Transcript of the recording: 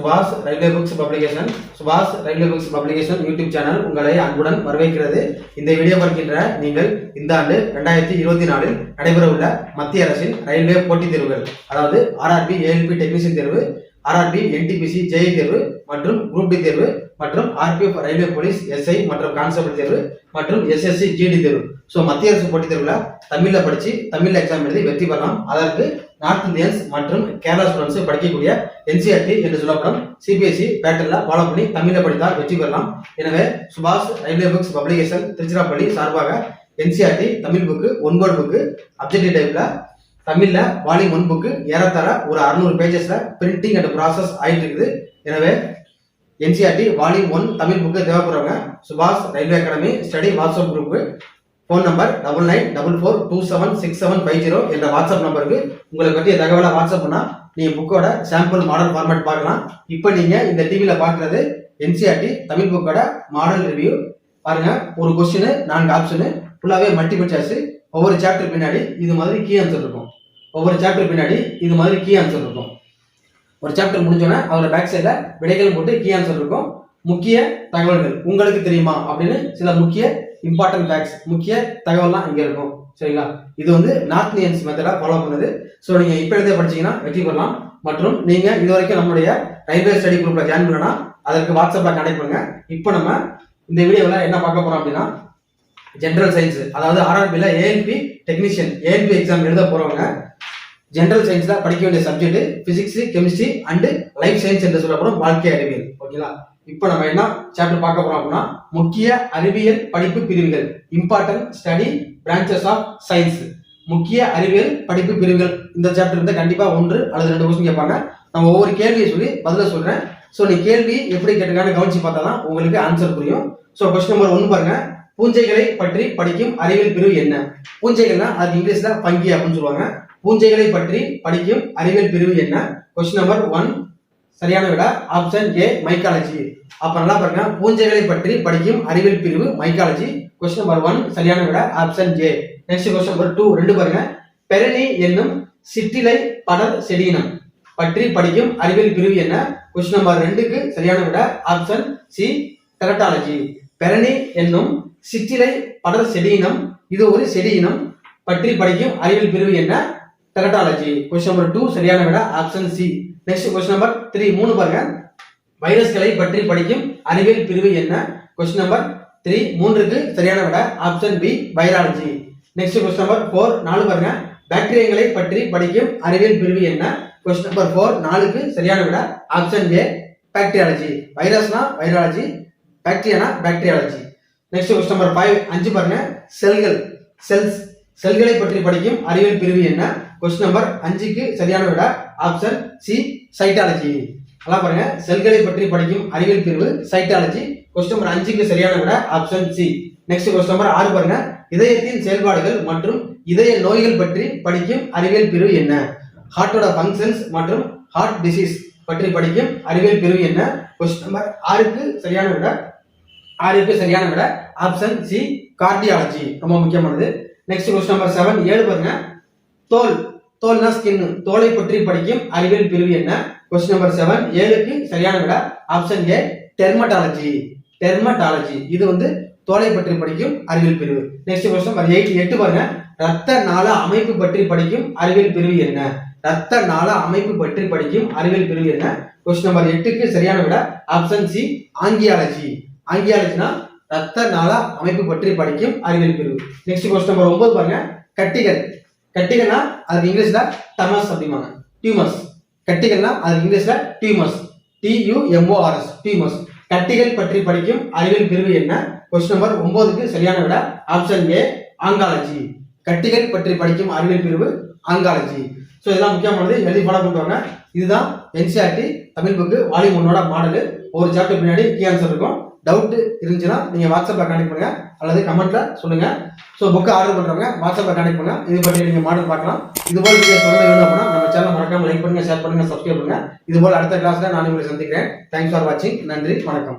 சுபாஷ் railway books publication YouTube channel உங்களை அன்புடன் வரவேற்கிறது. இந்த வீடியோ பார்க்கின்ற நீங்கள் இந்த ஆண்டு 2024 நடைபெறவுள்ள மத்திய அரசின் ரயில்வே போட்டித் தேர்வுகள், அதாவது ஆர்ஆர்பி ஏஎல்பி டெக்னீஷியன் தேர்வு, ஆர்ஆர்பி என்டிபிசி ஜேஇ தேர்வு மற்றும் குரூப் டி தேர்வு மற்றும் ஆர்பிஎஃப் ரயில்வே போலீஸ் எஸ்ஐ மற்றும் கான்ஸ்டபிள் தேர்வு மற்றும் எஸ்எஸ்சி ஜிடி தேர்வு. ஸோ மத்திய அரசு போட்டித் தேர்வில் தமிழ்ல படிச்சு தமிழ்ல எக்ஸாம் எழுதி வெற்றி பெறலாம். அதற்கு நார்த் இந்தியன்ஸ் மற்றும் கேரளா ஸ்டூடெண்ட்ஸ் படிக்கக்கூடிய என்சிஆர்டி என்று சொல்லப்படும் சிபிஎஸ்இ பேட்டர்ல ஃபாலோ பண்ணி தமிழ்ல படித்தால் வெற்றி பெறலாம். எனவே சுபாஷ் ரயில்வே புக்ஸ் பப்ளிகேஷன் திருச்சிராப்பள்ளி சார்பாக NCERT Tamil book 9 book objective டைப்ல தமிழ்ல வால்யூம் 1 புக்கு ஏறத்தாழ ஒரு 600 பேஜஸ்ல பிரிண்டிங் அண்ட் ப்ராசஸ் ஆயிட்டு இருக்குது. எனவே என்சிஆர்டி வால்யூம் 1 தமிழ் புக்கு தேவைப்படுறவங்க சுபாஷ் railway academy study WhatsApp group phone number 9944276750 என்ற வாட்ஸ்அப் நம்பருக்கு உங்களுக்கு பற்றிய தகவலை வாட்ஸ்அப் பண்ணா நீங்க புக்கோட சாம்பிள் மாடல் ஃபார்மேட் பார்க்கலாம். இப்போ நீங்க இந்த டிவியில பாக்குறது என்சிஆர்டி தமிழ் புக்கோட மாடல் ரிவ்யூ. பாருங்க, ஒரு கொஸ்டின் 4 ஆப்ஷனு ஃபுல்லாவே மல்டிபிள் சாய்ஸ். ஒவ்வொரு சாப்டர் பின்னாடி இது மாதிரி கீ ஆன்சர் இருக்கும். ஒரு சாப்டர் முடிஞ்சோன்னா அதோட பேக் சைட்ல விடைகள் போட்டு கீ ஆன்சர் இருக்கும். முக்கிய தகவல்கள் உங்களுக்கு தெரியுமா அப்படின்னு சில முக்கிய இம்பார்ட்டன்ட் ஃபேக்ட்ஸ், முக்கிய தகவல்லாம் இங்க இருக்கும். சரிங்களா? இது வந்து நார்த் இந்தியன்ஸ் மெத்தடா ஃபாலோ பண்ணுது. ஸோ நீங்க இப்ப எழுத படிச்சீங்கன்னா வெற்றி பெறலாம். மற்றும் நீங்க இது வரைக்கும் நம்மளுடைய ரயில்வே ஸ்டடி குரூப்ல ஜாயின் பண்ணனா அதற்கு வாட்ஸ்அப்ல கனெக்ட் பண்ணுங்க. இப்போ நம்ம இந்த வீடியோவில் என்ன பார்க்க போறோம் அப்படின்னா, ஜெனரல் சயின்ஸ், அதாவது ஆர்ஆர்பியில் ஏஎல்பி டெக்னீஷியன் ஏஎல்பி எக்ஸாம் எழுத போறவங்க ஜெனரல் சயின்ஸ்ல படிக்க வேண்டிய subject physics, chemistry and life science என்று சொல்லப்படும் வாழ்க்கை அறிவியல். ஓகேங்களா? இப்போ நம்ம என்ன சாப்டர் பார்க்க போறோம் அப்படின்னா, முக்கிய அறிவியல் படிப்பு பிரிவுகள், important study branches of science. முக்கிய அறிவியல் படிப்பு பிரிவுகள். இந்த சாப்டர் இருந்தால் கண்டிப்பா 1 அல்லது 2 கொஸ்டின் கேட்பாங்க. நம்ம ஒவ்வொரு கேள்வியை சொல்லி பதில சொல்றேன். ஸோ நீ கேள்வி எப்படி கேட்டிருக்கான்னு கவனிச்சு பார்த்தா தான் உங்களுக்கு ஆன்சர் புரியும். ஸோ கொஸ்டின் நம்பர் 1 பாருங்க, பூஞ்சைகளை பற்றி படிக்கும் அறிவியல் பிரிவு என்ன? பூஞ்சைகள்னா அது இங்கிலீஷ்ல பங்கி அப்படின்னு சொல்லுவாங்க. பூஞ்சைகளை பற்றி படிக்கும் அறிவியல் பிரிவு என்ன? கொஸ்டின் நம்பர் 1 சரியான விட ஆப்ஷன் ஏ மைக்காலஜி. அப்ப நல்லா பாருங்க, பூஞ்சைகளை பற்றி படிக்கும் அறிவியல் பிரிவு மைக்காலஜி. கொஸ்டின் நம்பர் 1 சரியான விட ஆப்ஷன் ஏ. நெக்ஸ்ட் கொஸ்டின் நம்பர் 2 பாருங்க, பெரணி என்னும் சிற்றிலை படர் செடியினம் பற்றி படிக்கும் அறிவியல் பிரிவு என்ன? கொஸ்டின் நம்பர் 2க்கு சரியான விட ஆப்ஷன் சி டெரட்டாலஜி. பெரணி என்னும் சிற்றிலை படர் செடியினம், இது ஒரு செடியினம் பற்றி படிக்கும் அறிவியல் பிரிவு என்ன? டெரட்டாலஜி. கொஸ்டின் நம்பர் 2 சரியான விட option C. Next question number 3 பாருங்க, வைரஸ்களை பற்றி படிக்கும் அறிவியல் பிரிவு என்ன? கொஸ்டின் நம்பர் 3க்கு சரியான விட option B virology. Next question number 4 பாருங்க, பாக்டீரியங்களை பற்றி படிக்கும் அறிவியல் பிரிவு என்ன? கொஸ்டின் நம்பர் 4க்கு சரியான விட ஆப்ஷன் ஏ பாக்டீரியாலஜி. வைரஸ்னா வைராலஜி, பாக்டீரியானா பாக்டீரியாலஜி. நெக்ஸ்ட் கொஸ்டின் நம்பர் 5 பாருங்க, செல்களை பற்றி படிக்கும் அறிவியல் பிரிவு என்ன? கொஸ்டின் நம்பர் 5க்கு சரியான விட ஆப்ஷன் சி சைட்டாலஜி. நல்லா பாருங்க, செல்களை பற்றி படிக்கும் அறிவியல் பிரிவு சைட்டாலஜி. கொஸ்டின் நம்பர் 5க்கு சரியான விட option C. Next question number 6 பாருங்க, இதயத்தின் செயல்பாடுகள் மற்றும் இதய நோய்கள் பற்றி படிக்கும் அறிவியல் பிரிவு என்ன? ஹார்ட்டோட ஃபங்க்ஷன்ஸ் மற்றும் ஹார்ட் டிசீஸ் பற்றி படிக்கும் அறிவியல் பிரிவு என்ன? கொஸ்டின் நம்பர் 6க்கு சரியான விட ஆப்ஷன் சி கார்டியாலஜி. ரொம்ப முக்கியமானது. நெக்ஸ்ட் கொஸ்டின் நம்பர் 7 பாருங்க, தோல்னா ஸ்கின், தோலை பற்றி படிக்கும் அறிவியல் பிரிவு என்ன? கொஸ்டின் நம்பர் 7க்கு சரியான விட ஆப்ஷன் ஏ டெர்மட்டாலஜி. இது வந்து தோலை பற்றி படிக்கும் அறிவியல் பிரிவு. நெக்ஸ்ட் கொஸ்டின் நம்பர் 8 பாருங்க, ரத்த நாள அமைப்பு பற்றி படிக்கும் அறிவியல் பிரிவு என்ன? ரத்த நாள அமைப்பு பற்றி படிக்கும் அறிவியல் பிரிவு என்ன? கொஸ்டின் நம்பர் 8க்கு சரியான விட ஆப்ஷன் சி ஆங்கியாலஜி. ஆங்கியாலஜினா ரத்த நாள அமைப்பு பற்றி படிக்கும் அறிவியல் பிரிவு. நெக்ஸ்ட் கொஸ்டின் நம்பர் 9 பாருங்க, கட்டிகள்னா அதுக்கு இங்கிலீஷ்ல டமஸ் அப்படிமாங்க, டியூமர்ஸ். கட்டிகள்னா அதுக்கு இங்கிலீஷ்ல டியூமர்ஸ், TUMORS, டியூமர்ஸ். கட்டிகள் பற்றி படிக்கும் அறிவியல் பிரிவு என்ன? கொஸ்டின் நம்பர் 9க்கு சரியான விட ஆப்ஷன் ஏ ஆங்காலஜி. கட்டிகள் பற்றி படிக்கும் அறிவியல் பிரிவு ஆங்காலஜி. ஸோ இதெல்லாம் முக்கியமானது, எழுதி ஃபாலோ பண்ணுவாங்க. இதுதான் என்சிஆர்டி தமிழ் புக்கு வால்யூம் 1ஓட மாடல். ஒரு சாப்டர் பின்னாடி கீ ஆன்சர் இருக்கும். டவுட் இருந்துச்சுன்னா நீங்க வாட்ஸ்அப்ல கனெக்ட் பண்ணுங்க அல்லது கமெண்ட்ல சொல்லுங்க. ஸோ புக்கு ஆர்டர் பண்றவங்க வாட்ஸ்அப்ல கனெக்ட் பண்ணுங்க. இது பற்றி நீங்க மாடல் பார்க்கலாம். இது போல வீடியோ தொடர்ந்து வேணும் அப்படின்னா நம்ம சேனல் மறக்காம லைக் பண்ணுங்க, ஷேர் பண்ணுங்க, சப்ஸ்கிரைப் பண்ணுங்க. இது போல அடுத்த கிளாஸ்ல நான் உங்களை சந்திக்கிறேன். தேங்க்ஸ் ஃபார் வாட்சிங். நன்றி, வணக்கம்.